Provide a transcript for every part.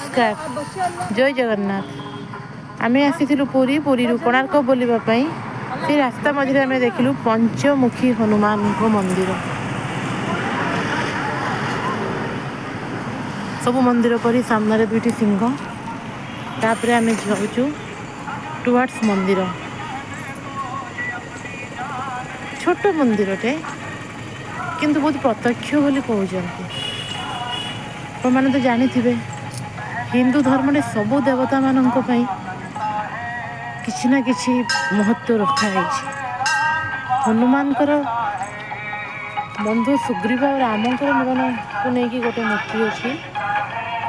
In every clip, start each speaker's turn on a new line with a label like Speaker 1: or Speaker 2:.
Speaker 1: नमस्कार जय जगन्नाथ आमे आसीथिलु पुरी पुरीरु कोणार्क बुलिबा पई से रास्ता मझे आमे देखिलु पंचमुखी हनुमान को मंदिर सब मंदिर परी सामने दुईटी सिंह तापर आमे जाऊचु टुवर्ड्स मंदिर छोट मंदिरटे किंतु बहुत प्रत्यक्ष बोली कहते आपने तो जानी हिंदू धर्म में सबू देवता मान किसी ना किसी महत्व रखाई हनुमान बंधु सुग्रीव और रामकर मिलन को लेकिन गोटे मूर्ति अच्छी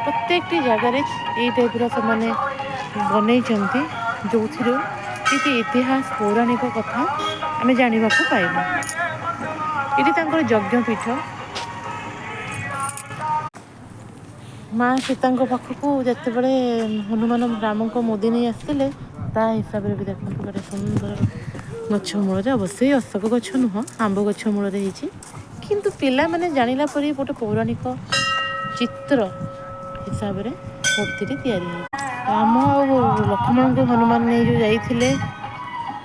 Speaker 1: प्रत्येक जगार ये टाइप से मैंने बनई जो कि इतिहास पौराणिक कथा आम जानवा पाइबा ये यज्ञ पीठ माँ सीता पाखक जिते बड़े हनुमान राम को मुदी नहीं आसते ता हिसाब से भी देखते बड़े सुंदर गछ मूल अवश्य अशोक गछ नुह आंब गछ मूल किंतु पिला माने जानिला परी गोटे पौराणिक चित्र हिसाब से मूर्ति तैयारी राम और लक्ष्मण को हनुमान नहीं जो जाइए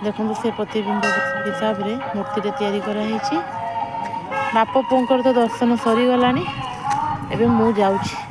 Speaker 1: देखो से प्रतिबिंब हिसाब से मूर्ति तैयारी कराई बाप पुओं तो दर्शन सरीगला एवं मु जाऊँ।